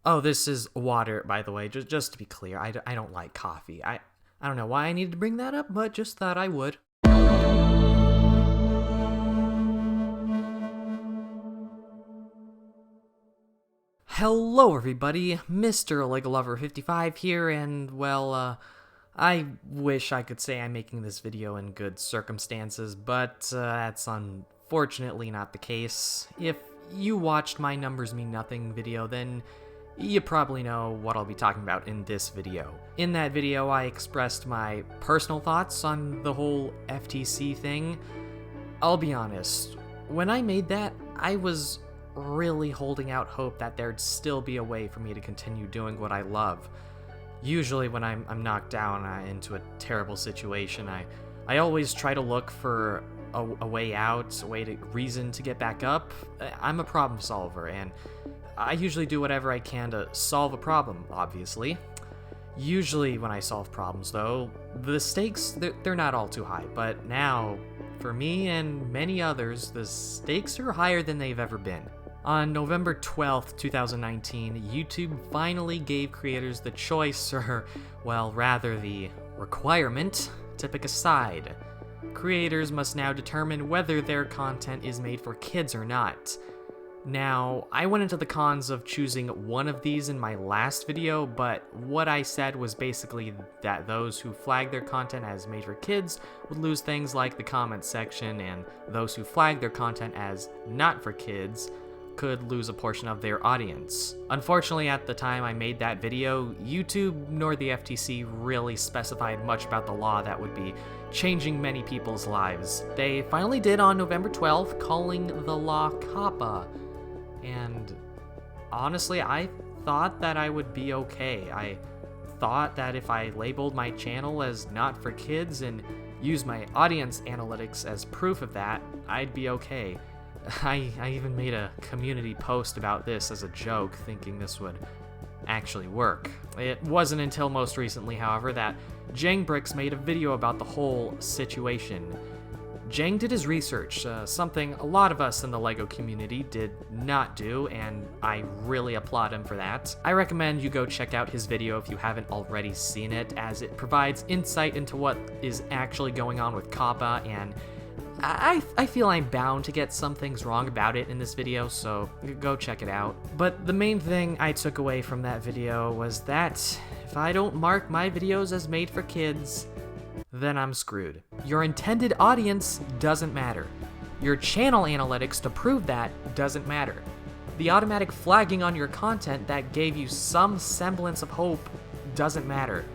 Oh, this is water, by the way, just to be clear. I don't like coffee. I don't know why I needed to bring that up, but just thought I would. Hello, everybody. Mr. Lego Lover 55 here, and, well, I wish I could say I'm making this video in good circumstances, but that's unfortunately not the case. If you watched my Numbers Mean Nothing video, then you probably know what I'll be talking about in this video. In that video, I expressed my personal thoughts on the whole FTC thing. I'll be honest, when I made that, I was really holding out hope that there'd still be a way for me to continue doing what I love. Usually when I'm knocked down into a terrible situation, I always try to look for a way out, reason to get back up. I'm a problem solver, and I usually do whatever I can to solve a problem, obviously. Usually when I solve problems, though, the stakes, they're not all too high, but now, for me and many others, the stakes are higher than they've ever been. On November 12th, 2019, YouTube finally gave creators the choice, or, well, rather the requirement, to pick a side. Creators must now determine whether their content is made for kids or not. Now, I went into the cons of choosing one of these in my last video, but what I said was basically that those who flag their content as made for kids would lose things like the comment section, and those who flag their content as not for kids could lose a portion of their audience. Unfortunately, at the time I made that video, YouTube nor the FTC really specified much about the law that would be changing many people's lives. They finally did on November 12th, calling the law COPPA. And honestly, I thought that I would be okay. I thought that if I labeled my channel as not for kids and used my audience analytics as proof of that, I'd be okay. I even made a community post about this as a joke, thinking this would actually work. It wasn't until most recently, however, that JangBricks made a video about the whole situation. Jang did his research, something a lot of us in the LEGO community did not do, and I really applaud him for that. I recommend you go check out his video if you haven't already seen it, as it provides insight into what is actually going on with COPPA, and I feel I'm bound to get some things wrong about it in this video, so go check it out. But the main thing I took away from that video was that if I don't mark my videos as made for kids, then I'm screwed. Your intended audience doesn't matter. Your channel analytics to prove that doesn't matter. The automatic flagging on your content that gave you some semblance of hope doesn't matter.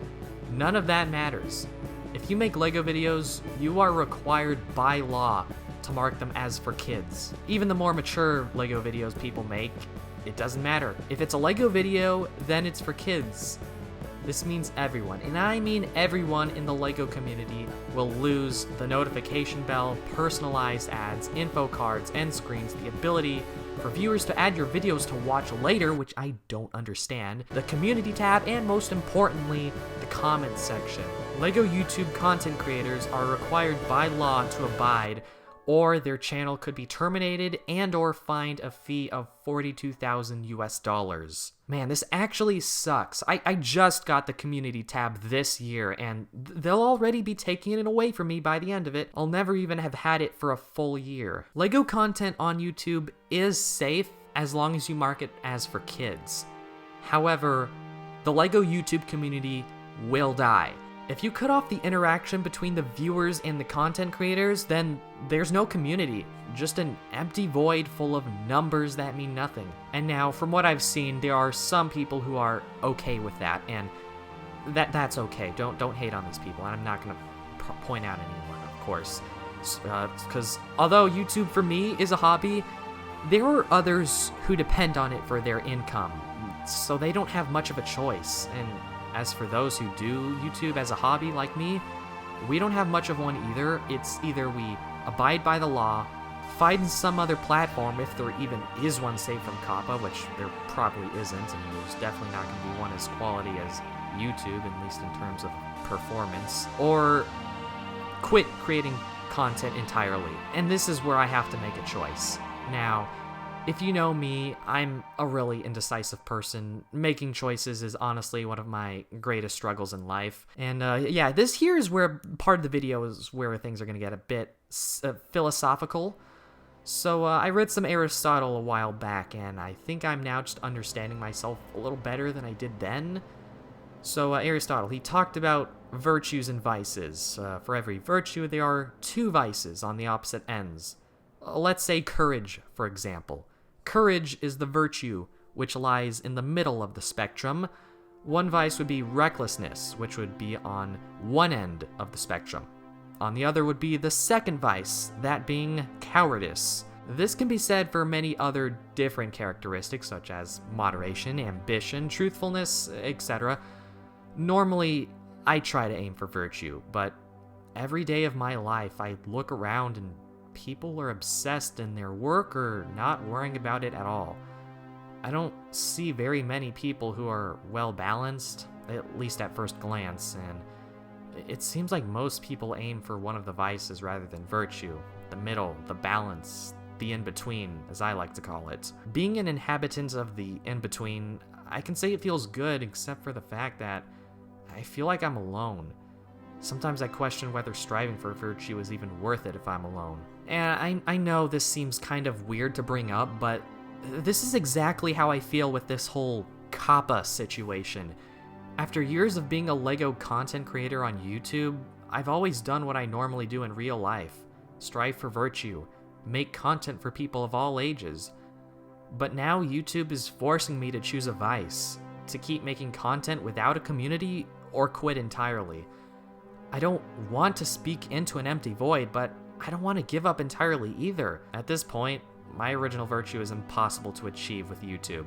None of that matters. If you make LEGO videos, you are required by law to mark them as for kids. Even the more mature LEGO videos people make, it doesn't matter. If it's a LEGO video, then it's for kids. This means everyone, and I mean everyone in the LEGO community, will lose the notification bell, personalized ads, info cards, end screens, the ability for viewers to add your videos to watch later, which I don't understand, the community tab, and most importantly, the comments section. LEGO YouTube content creators are required by law to abide, or their channel could be terminated and or fined a fee of $42,000 US. Man, this actually sucks. I just got the community tab this year, and they'll already be taking it away from me by the end of it. I'll never even have had it for a full year. LEGO content on YouTube is safe as long as you mark it as for kids. However, the LEGO YouTube community will die. If you cut off the interaction between the viewers and the content creators, then there's no community, just an empty void full of numbers that mean nothing. And now, from what I've seen, there are some people who are okay with that, and that's okay. Don't hate on these people, and I'm not gonna point out anyone, of course, because although YouTube for me is a hobby, there are others who depend on it for their income, so they don't have much of a choice. And as for those who do YouTube as a hobby like me, we don't have much of one either. It's either we abide by the law, find some other platform if there even is one safe from COPPA, which there probably isn't, and there's definitely not going to be one as quality as YouTube, at least in terms of performance, or quit creating content entirely. And this is where I have to make a choice. Now, If you know me, I'm a really indecisive person. Making choices is honestly one of my greatest struggles in life. And yeah, this here is where part of the video is where things are going to get a bit philosophical. So I read some Aristotle a while back, and I think I'm now just understanding myself a little better than I did then. So Aristotle, he talked about virtues and vices. For every virtue, there are two vices on the opposite ends. Let's say courage, for example. Courage is the virtue which lies in the middle of the spectrum. One vice would be recklessness, which would be on one end of the spectrum. On the other would be the second vice, that being cowardice. This can be said for many other different characteristics such as moderation, ambition, truthfulness, etc. Normally, I try to aim for virtue, but every day of my life I look around and people are obsessed in their work or not worrying about it at all. I don't see very many people who are well balanced, at least at first glance, and it seems like most people aim for one of the vices rather than virtue. The middle, the balance, the in-between, as I like to call it. Being an inhabitant of the in-between, I can say it feels good except for the fact that I feel like I'm alone. Sometimes I question whether striving for virtue is even worth it if I'm alone. And I know this seems kind of weird to bring up, but this is exactly how I feel with this whole COPPA situation. After years of being a LEGO content creator on YouTube, I've always done what I normally do in real life. Strive for virtue. Make content for people of all ages. But now YouTube is forcing me to choose a vice. To keep making content without a community or quit entirely. I don't want to speak into an empty void, but I don't want to give up entirely either. At this point, my original virtue is impossible to achieve with YouTube.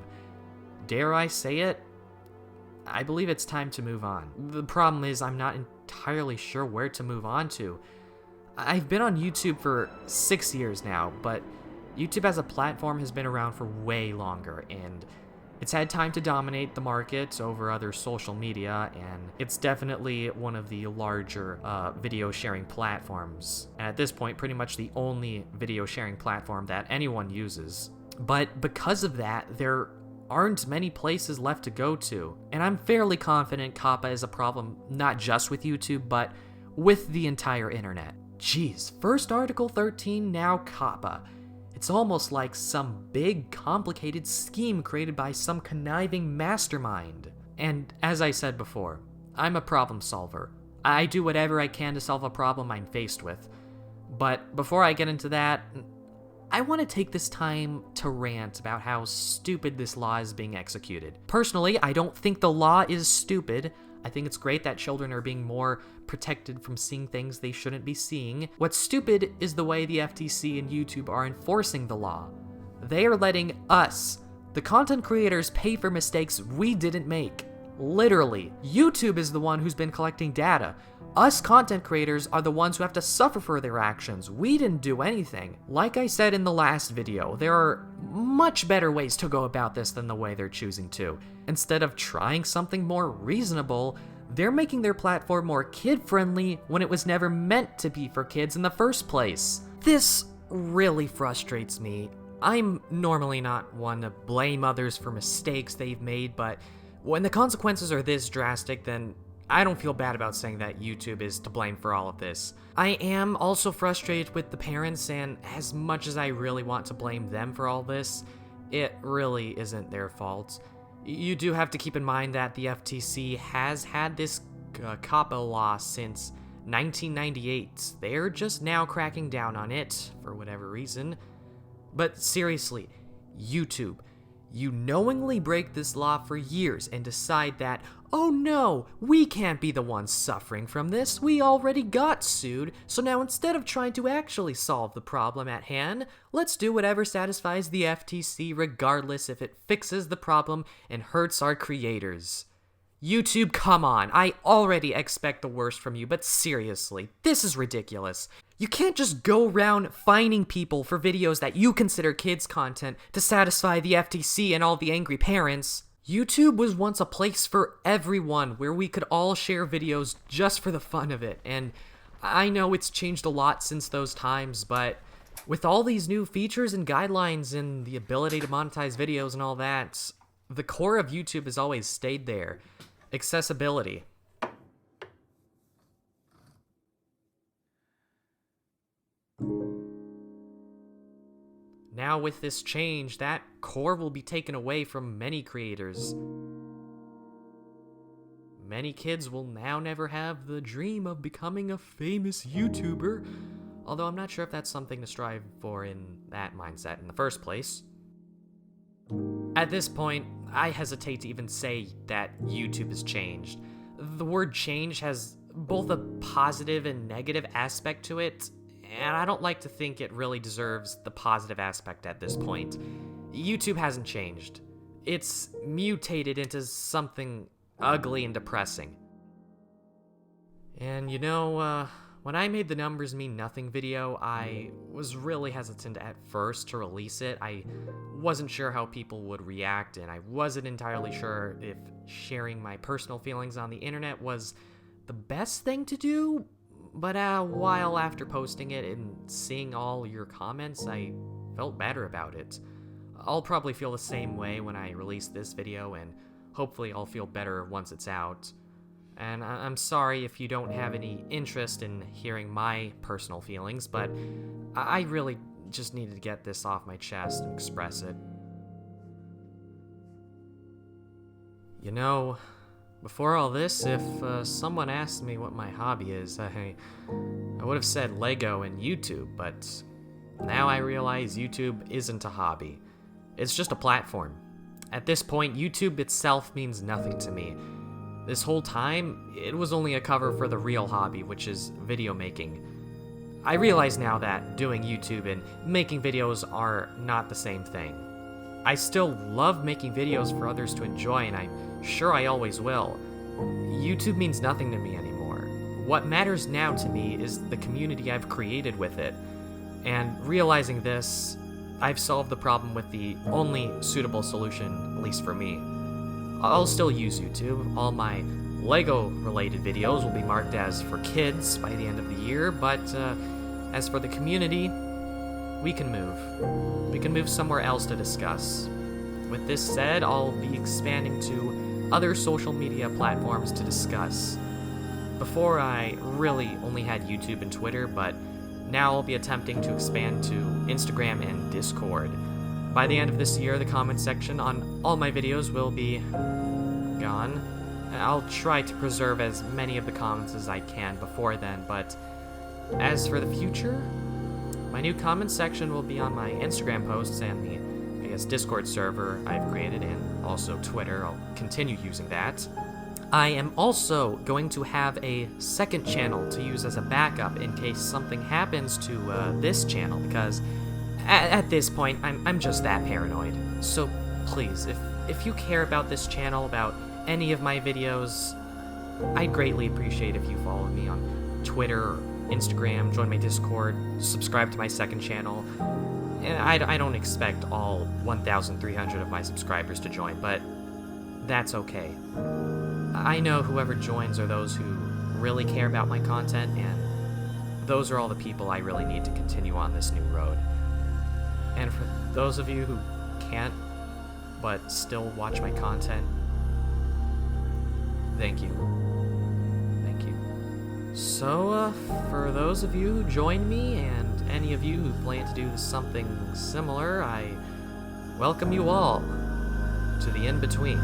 Dare I say it? I believe it's time to move on. The problem is I'm not entirely sure where to move on to. I've been on YouTube for 6 years now, but YouTube as a platform has been around for way longer, and it's had time to dominate the market over other social media, and it's definitely one of the larger video sharing platforms. And at this point, pretty much the only video sharing platform that anyone uses. But because of that, there aren't many places left to go to. And I'm fairly confident COPPA is a problem not just with YouTube, but with the entire internet. Jeez, first Article 13, now COPPA. It's almost like some big, complicated scheme created by some conniving mastermind. And as I said before, I'm a problem solver. I do whatever I can to solve a problem I'm faced with. But before I get into that, I want to take this time to rant about how stupid this law is being executed. Personally, I don't think the law is stupid. I think it's great that children are being more protected from seeing things they shouldn't be seeing. What's stupid is the way the FTC and YouTube are enforcing the law. They are letting us, the content creators, pay for mistakes we didn't make. Literally, YouTube is the one who's been collecting data. Us content creators are the ones who have to suffer for their actions. We didn't do anything. Like I said in the last video, there are much better ways to go about this than the way they're choosing to. Instead of trying something more reasonable, they're making their platform more kid-friendly when it was never meant to be for kids in the first place. This really frustrates me. I'm normally not one to blame others for mistakes they've made, but when the consequences are this drastic, then I don't feel bad about saying that YouTube is to blame for all of this. I am also frustrated with the parents, and as much as I really want to blame them for all this, it really isn't their fault. You do have to keep in mind that the FTC has had this COPPA law since 1998. They're just now cracking down on it, for whatever reason. But seriously, YouTube, you knowingly break this law for years and decide that, oh no, we can't be the ones suffering from this, we already got sued, so now instead of trying to actually solve the problem at hand, let's do whatever satisfies the FTC regardless if it fixes the problem and hurts our creators. YouTube, come on, I already expect the worst from you, but seriously, this is ridiculous. You can't just go around fining people for videos that you consider kids' content to satisfy the FTC and all the angry parents. YouTube was once a place for everyone where we could all share videos just for the fun of it, and I know it's changed a lot since those times, but With all these new features and guidelines and the ability to monetize videos and all that, the core of YouTube has always stayed there. Accessibility. Now with this change, that core will be taken away from many creators. Many kids will now never have the dream of becoming a famous YouTuber, although I'm not sure if that's something to strive for in that mindset in the first place. At this point, I hesitate to even say that YouTube has changed. The word change has both a positive and negative aspect to it, and I don't like to think it really deserves the positive aspect at this point. YouTube hasn't changed. It's mutated into something ugly and depressing. And you know, when I made the numbers mean nothing video, I was really hesitant at first to release it. I wasn't sure how people would react, and I wasn't entirely sure if sharing my personal feelings on the internet was the best thing to do. But a while after posting it and seeing all your comments, I felt better about it. I'll probably feel the same way when I release this video, and hopefully I'll feel better once it's out. And I'm sorry if you don't have any interest in hearing my personal feelings, but I really just needed to get this off my chest and express it. You know, before all this, if someone asked me what my hobby is, I would have said Lego and YouTube, but now I realize YouTube isn't a hobby. It's just a platform. At this point, YouTube itself means nothing to me. This whole time, it was only a cover for the real hobby, which is video making. I realize now that doing YouTube and making videos are not the same thing. I still love making videos for others to enjoy, and I'm sure I always will. YouTube means nothing to me anymore. What matters now to me is the community I've created with it. And realizing this, I've solved the problem with the only suitable solution, at least for me. I'll still use YouTube. All my Lego-related videos will be marked as for kids by the end of the year, but as for the community, we can move. We can move somewhere else to discuss. With this said, I'll be expanding to other social media platforms to discuss. Before, I really only had YouTube and Twitter, but now I'll be attempting to expand to Instagram and Discord. By the end of this year, the comment section on all my videos will be gone. I'll try to preserve as many of the comments as I can before then, but as for the future, my new comment section will be on my Instagram posts and the, Discord server I've created, and also Twitter. I'll continue using that. I am also going to have a second channel to use as a backup in case something happens to this channel, because at this point, I'm just that paranoid. So please, if you care about this channel, about any of my videos, I'd greatly appreciate if you follow me on Twitter, Instagram, join my Discord, subscribe to my second channel. And I don't expect all 1,300 of my subscribers to join, but that's okay. I know whoever joins are those who really care about my content, and those are all the people I really need to continue on this new road. And for those of you who can't, but still watch my content, thank you. Thank you. So, for those of you who joined me, and any of you who plan to do something similar, I welcome you all to the in-between.